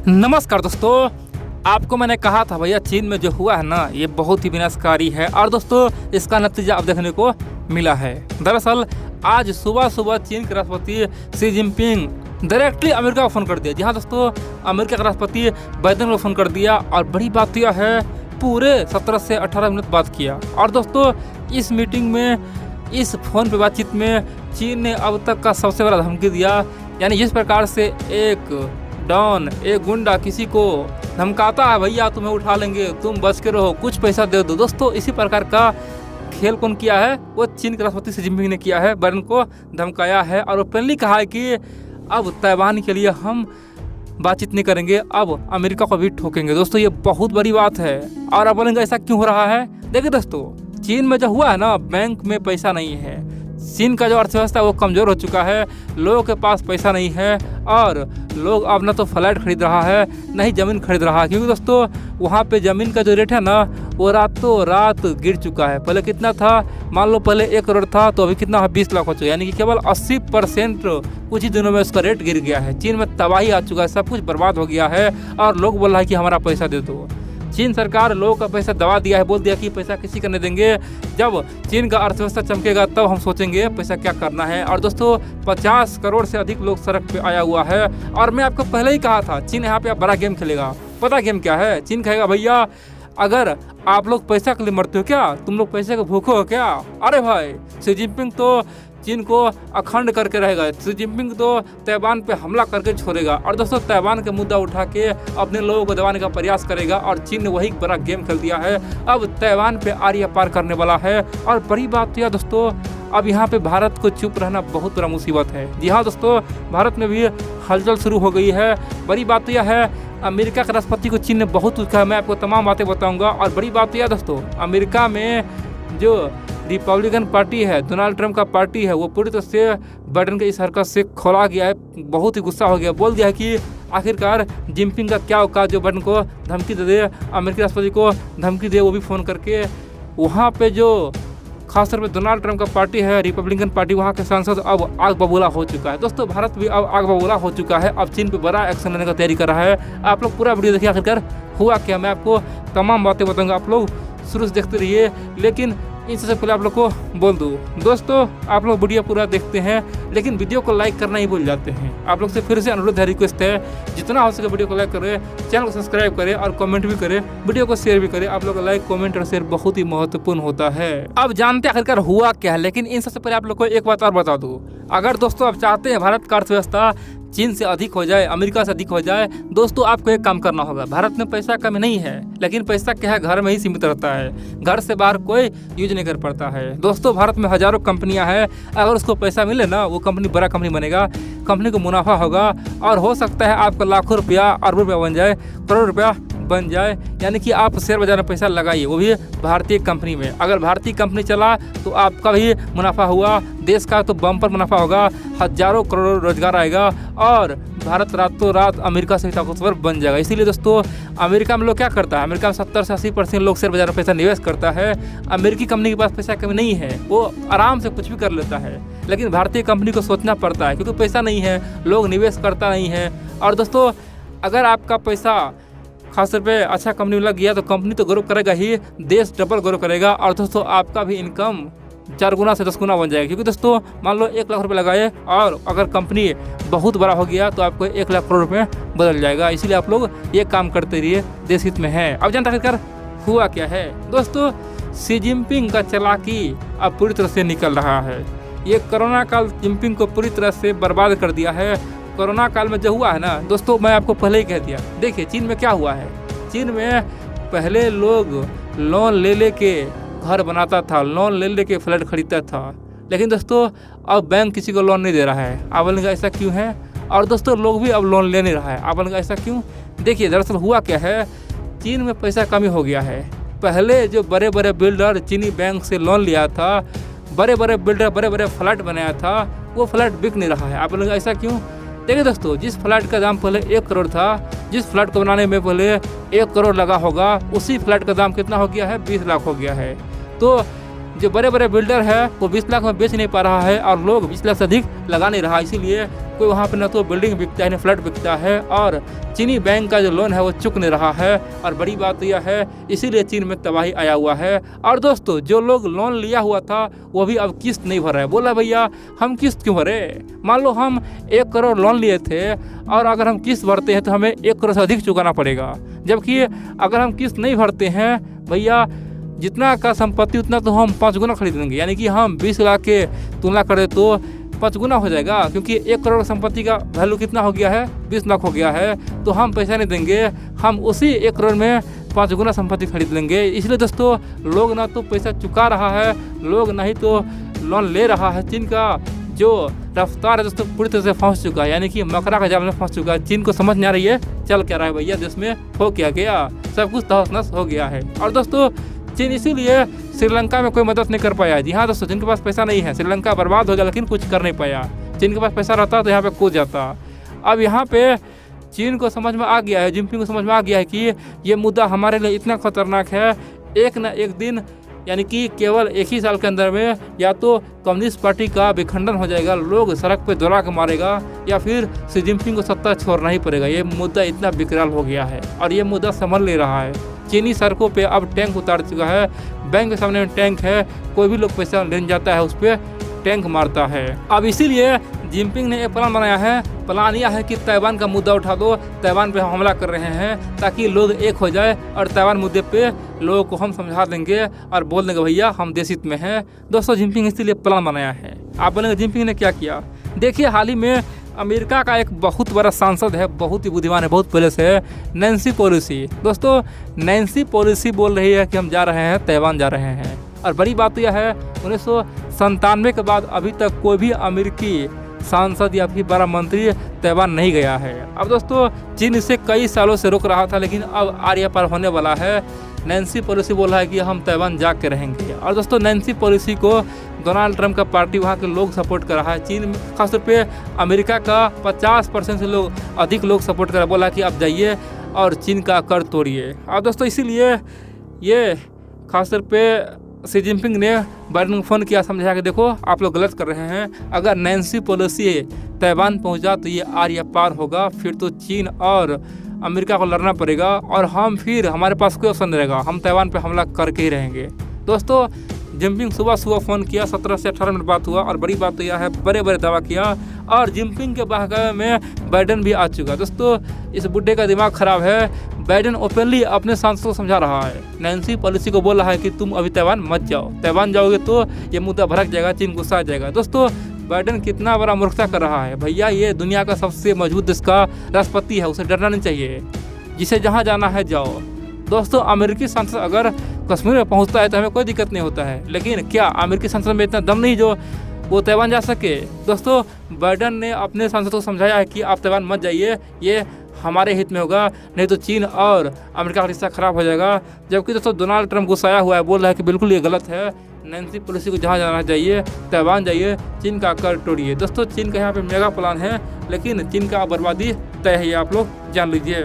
नमस्कार दोस्तों, आपको मैंने कहा था भैया चीन में जो हुआ है ना ये बहुत ही विनाशकारी है और दोस्तों इसका नतीजा अब देखने को मिला है। दरअसल आज सुबह सुबह चीन के राष्ट्रपति शी जिनपिंग डायरेक्टली अमेरिका को फ़ोन कर दिया। जी हाँ दोस्तों, अमेरिका के राष्ट्रपति बाइडेन को फ़ोन कर दिया और बड़ी बात यह है पूरे 17 से 18 मिनट बात किया। और दोस्तों इस मीटिंग में, इस फ़ोन पे बातचीत में चीन ने अब तक का सबसे बड़ा धमकी दिया। यानी जिस प्रकार से एक डॉन, एक गुंडा किसी को धमकाता है भैया तुम्हें उठा लेंगे, तुम बच के रहो, कुछ पैसा दे दो। दोस्तों इसी प्रकार का खेल कौन किया है? वो चीन के राष्ट्रपति शी जिनपिंग ने किया है। बाइडेन को धमकाया है और ओपनली कहा है कि अब ताइवान के लिए हम बातचीत नहीं करेंगे, अब अमेरिका को भी ठोकेंगे। दोस्तों ये बहुत बड़ी बात है। और अब बोलेंगे ऐसा क्यों हो रहा है? देखिए दोस्तों, चीन में जो हुआ है ना, बैंक में पैसा नहीं है, चीन का जो अर्थव्यवस्था है वो कमज़ोर हो चुका है, लोगों के पास पैसा नहीं है और लोग अब ना तो फ्लैट खरीद रहा है ना ही ज़मीन खरीद रहा है। क्योंकि दोस्तों वहाँ पे ज़मीन का जो रेट है ना वो रातों रात गिर चुका है। पहले कितना था, मान लो पहले 1 करोड़ था तो अभी कितना है, 20 लाख हो चुका है। यानी कि केवल 80% कुछ ही दिनों में उसका रेट गिर गया है। चीन में तबाही आ चुका है, सब कुछ बर्बाद हो गया है और लोग बोल रहा है कि हमारा पैसा दे दो। चीन सरकार लोगों का पैसा दबा दिया है, बोल दिया कि पैसा किसी का नहीं देंगे, जब चीन का अर्थव्यवस्था चमकेगा तब हम सोचेंगे पैसा क्या करना है। और दोस्तों 50 करोड़ से अधिक लोग सड़क पे आया हुआ है। और मैं आपको पहले ही कहा था चीन यहाँ पे बड़ा गेम खेलेगा। पता गेम क्या है? चीन कहेगा भैया अगर आप लोग पैसा के लिए मरते हो क्या, तुम लोग पैसे को भूखो हो क्या? अरे भाई शी जिनपिंग तो चीन को अखंड करके रहेगा, शी जिनपिंग तो ताइवान पे हमला करके छोड़ेगा। और दोस्तों ताइवान का मुद्दा उठा के अपने लोगों को दबाने का प्रयास करेगा और चीन ने वही बड़ा गेम खेल दिया है। अब ताइवान पे आरिया पार करने वाला है। और बड़ी बात तो यह दोस्तों, अब यहाँ पे भारत को चुप रहना बहुत बड़ा मुसीबत है। जी हाँ दोस्तों, भारत में भी हलचल शुरू हो गई है। बड़ी बात तो यह है अमेरिका के राष्ट्रपति को चीन ने बहुत पूछा है, मैं आपको तमाम बातें बताऊँगा। और बड़ी बात तो यह दोस्तों, अमेरिका में जो रिपब्लिकन पार्टी है, डोनाल्ड ट्रंप का पार्टी है, वो पूरी तरह से बाइडेन के इस हरकत से खोला गया है, बहुत ही गुस्सा हो गया। बोल दिया है कि आखिरकार जिनपिंग का क्या औकात जो बाइडेन को धमकी दे दे, अमेरिकी राष्ट्रपति को धमकी दे, वो भी फ़ोन करके। वहाँ पे जो खासतौर पे डोनाल्ड ट्रंप का पार्टी है, रिपब्लिकन पार्टी, वहाँ के सांसद अब आग बबूला हो चुका है। दोस्तों भारत भी अब आग बबूला हो चुका है, अब चीन पे बड़ा एक्शन लेने का तैयारी कर रहा है। आप लोग पूरा वीडियो देखिए आखिरकार हुआ क्या, मैं आपको तमाम बातें बताऊँगा, आप लोग शुरू से देखते रहिए। लेकिन इससे पहले आप लोग को बोल दूँ दोस्तों, आप लोग वीडियो पूरा देखते हैं लेकिन वीडियो को लाइक करना ही भूल जाते हैं। आप लोग से फिर से अनुरोध है, रिक्वेस्ट है, जितना हो सके वीडियो को लाइक करें, चैनल को सब्सक्राइब करें और कमेंट भी करें, वीडियो को शेयर भी करें। आप लोग का लाइक, कमेंट और शेयर बहुत ही महत्वपूर्ण होता है। अब जानते हैं आखिरकार हुआ क्या है, लेकिन इन सबसे पहले आप लोग को एक बात और बता दूँ। अगर दोस्तों आप चाहते हैं भारत का अर्थव्यवस्था चीन से अधिक हो जाए, अमेरिका से अधिक हो जाए, दोस्तों आपको एक काम करना होगा। भारत में पैसा कम नहीं है, लेकिन पैसा क्या है, घर में ही सीमित रहता है, घर से बाहर कोई यूज नहीं कर पाता है। दोस्तों भारत में हजारों कंपनियां हैं, अगर उसको पैसा मिले ना वो कंपनी बड़ा कंपनी बनेगा, कंपनी को मुनाफा होगा और हो सकता है आपका लाखों रुपया, अरबों रुपया बन जाए, करोड़ रुपया बन जाए। यानी कि आप शेयर बाजार में पैसा लगाइए, वो भी भारतीय कंपनी में। अगर भारतीय कंपनी चला तो आपका भी मुनाफा हुआ, देश का तो बम्पर मुनाफा होगा, हजारों करोड़ रोजगार आएगा और भारत रातों रात अमेरिका से ताकतवर बन जाएगा। इसीलिए दोस्तों अमेरिका में लोग क्या करता है, अमेरिका में 70 से 80% लोग शेयर बाजार में पैसा निवेश करता है। अमेरिकी कंपनी के पास पैसा कमी नहीं है, वो आराम से कुछ भी कर लेता है। लेकिन भारतीय कंपनी को सोचना पड़ता है क्योंकि पैसा नहीं है, लोग निवेश करता नहीं है। और दोस्तों अगर आपका पैसा खासतौर पे अच्छा कंपनी में लग गया तो कंपनी तो ग्रो करेगा ही, देश डबल ग्रो करेगा और दोस्तों आपका भी इनकम 4 गुना से 10 गुना बन जाएगा। क्योंकि दोस्तों मान लो 1 लाख रुपए लगाए और अगर कंपनी बहुत बड़ा हो गया तो आपको 1 लाख करोड़ रुपये बदल जाएगा। इसीलिए आप लोग ये काम करते रहिए, देश हित में है। अब जानते आखिरकार हुआ क्या है? दोस्तों शी जिनपिंग का चालाकी अब पूरी तरह से निकल रहा है। ये कोरोना काल जिनपिंग को पूरी तरह से बर्बाद कर दिया है। कोरोना काल में जो हुआ है ना दोस्तों, मैं आपको पहले ही कह दिया। देखिए चीन में क्या हुआ है, चीन में पहले लोग लोन ले के घर बनाता था, लोन ले के फ्लैट खरीदता था, लेकिन दोस्तों अब बैंक किसी को लोन नहीं दे रहा है। आप बोलेंगे ऐसा क्यों है? और दोस्तों लोग भी अब लोन ले नहीं रहा है। आप बोलेंगे ऐसा क्यों? देखिए दरअसल हुआ क्या है, चीन में पैसा कमी हो गया है। पहले जो बड़े बड़े बिल्डर चीनी बैंक से लोन लिया था, बड़े बड़े बिल्डर बड़े बड़े फ्लैट बनाया था, वो फ्लैट बिक नहीं रहा है। आप बोलेंगे ऐसा क्यों? देखिए दोस्तों, जिस फ्लैट का दाम पहले 1 करोड़ था, जिस फ्लैट को बनाने में पहले 1 करोड़ लगा होगा, उसी फ्लैट का दाम कितना हो गया है? 20 लाख हो गया है। तो जो बड़े बड़े बिल्डर है वो 20 लाख में बेच नहीं पा रहा है और लोग 20 लाख से अधिक लगा नहीं रहा, इसीलिए कोई वहाँ पे न तो बिल्डिंग बिकता है न फ्लैट बिकता है और चीनी बैंक का जो लोन है वो चुक नहीं रहा है। और बड़ी बात यह है इसीलिए चीन में तबाही आया हुआ है। और दोस्तों जो लोग लोन लिया हुआ था वो भी अब किस्त नहीं भर रहा है। बोला भैया हम किस्त क्यों भरे, मान लो हम 1 करोड़ लोन लिए थे और अगर हम किस्त भरते हैं तो हमें 1 करोड़ से अधिक चुकाना पड़ेगा, जबकि अगर हम किस्त नहीं भरते हैं भैया जितना का संपत्ति उतना तो हम 5 गुना खरीद लेंगे, यानी कि हम 20 लाख के तुलना करें तो 5 गुना हो जाएगा, क्योंकि 1 करोड़ संपत्ति का वैल्यू कितना हो गया है, 20 लाख हो गया है। तो हम पैसा नहीं देंगे, हम उसी 1 करोड़ में 5 गुना संपत्ति खरीद लेंगे। इसलिए दोस्तों लोग ना तो पैसा चुका रहा है, लोग नहीं तो लोन ले रहा है। चीन का जो रफ्तार है दोस्तों पूरी तरह से फंस चुका है, यानी कि मकरा का जाल में फंस चुका है। चीन को समझ नहीं आ रही है चल क्या रहा है भैया, देश में हो क्या गया, सब कुछ तहस नहस हो गया है। और दोस्तों चीन इसीलिए श्रीलंका में कोई मदद नहीं कर पाया। जी हाँ दोस्तों, जिनके पास पैसा नहीं है श्रीलंका बर्बाद हो गया, लेकिन कुछ कर नहीं पाया। चीन के पास पैसा रहता तो यहाँ पे कूद जाता। अब यहाँ पे चीन को समझ में आ गया है, जिनपिंग को समझ में आ गया है कि ये मुद्दा हमारे लिए इतना खतरनाक है, एक न एक दिन यानी कि केवल 1 ही साल के अंदर में या तो कम्युनिस्ट पार्टी का विखंडन हो जाएगा, लोग सड़क पे दौड़ा के मारेगा, या फिर शी जिनपिंग को सत्ता छोड़ना ही पड़ेगा। ये मुद्दा इतना विकराल हो गया है और ये मुद्दा संभल ले रहा है। चीनी सड़कों पे अब टैंक उतार चुका है, बैंक के सामने में टैंक है, कोई भी लोग पैसा लेने जाता है उस पर टैंक मारता है। अब इसीलिए जिनपिंग ने एक प्लान बनाया है, प्लान यह है कि ताइवान का मुद्दा उठा दो, ताइवान पे हमला कर रहे हैं ताकि लोग एक हो जाए और ताइवान मुद्दे पे लोगों को हम समझा देंगे और बोल देंगे भैया हम देश हित में हैं। दोस्तों जिनपिंग इसीलिए प्लान बनाया है। आप बोलेंगे जिनपिंग ने क्या किया, देखिए हाल ही में अमेरिका का एक बहुत बड़ा सांसद है, बहुत ही बुद्धिमान है, बहुत पहले से है, नैन्सी पेलोसी। दोस्तों नैन्सी पेलोसी बोल रही है कि हम जा रहे हैं ताइवान जा रहे हैं। और बड़ी बात तो यह है 1997 के बाद अभी तक कोई भी अमेरिकी सांसद या फिर बड़ा मंत्री ताइवान नहीं गया है। अब दोस्तों चीन इसे कई सालों से रोक रहा था, लेकिन अब आर्य पार होने वाला है। नैन्सी पेलोसी बोल रहा है कि हम ताइवान जा के रहेंगे। और दोस्तों नैन्सी पेलोसी को डोनाल्ड ट्रंप का पार्टी वहाँ के लोग सपोर्ट कर रहा है। चीन में खासतौर पे अमेरिका का 50% से अधिक लोग सपोर्ट कर रहा है, बोला कि आप जाइए और चीन का कर तोड़िए। और दोस्तों इसीलिए ये खासतौर पे शी जिनपिंग ने बाइडेन को फ़ोन किया, समझाया कि देखो आप लोग गलत कर रहे हैं, अगर नैन्सी पेलोसी ताइवान पहुंचा तो ये आर्य पार होगा, फिर तो चीन और अमेरिका को लड़ना पड़ेगा और फिर हमारे पास कोई ऑप्शन नहीं रहेगा, हम ताइवान पे हमला करके ही रहेंगे। दोस्तों जिनपिंग सुबह फ़ोन किया, 17 से 18 मिनट बात हुआ और बड़ी बात तो यह है बड़े बड़े दावा किया और जिनपिंग के बहकावे में बाइडेन भी आ चुका। दोस्तों इस बुड्ढे का दिमाग खराब है। बाइडेन ओपनली अपने सांसदों को समझा रहा है, नैन्सी पेलोसी को बोल रहा है कि तुम अभी ताइवान मत जाओ, ताइवान जाओगे तो ये मुद्दा भड़क जाएगा, चीन गुस्सा आ जाएगा। दोस्तों बाइडेन कितना बड़ा मूर्खता कर रहा है भैया, ये दुनिया का सबसे मजबूत देश का राष्ट्रपति है, उसे डरना नहीं चाहिए, जिसे जहाँ जाना है जाओ। दोस्तों अमेरिकी सांसद अगर कश्मीर में पहुंचता है तो हमें कोई दिक्कत नहीं होता है, लेकिन क्या अमेरिकी सांसद में इतना दम नहीं जो वो ताइवान जा सके? दोस्तों बाइडेन ने अपने सांसद को समझाया है कि आप ताइवान मत जाइए, ये हमारे हित में होगा, नहीं तो चीन और अमेरिका का रिश्ता खराब हो जाएगा। जबकि दोस्तों डोनाल्ड ट्रंप गुस्साया हुआ है, बोल रहा है कि बिल्कुल ये गलत है, नैन्सी पेलोसी को जहाँ जाना चाहिए ताइवान जाइए, चीन का कर तोड़िए। दोस्तों चीन का यहाँ पे मेगा प्लान है, लेकिन चीन का बर्बादी तय है, आप लोग जान लीजिए।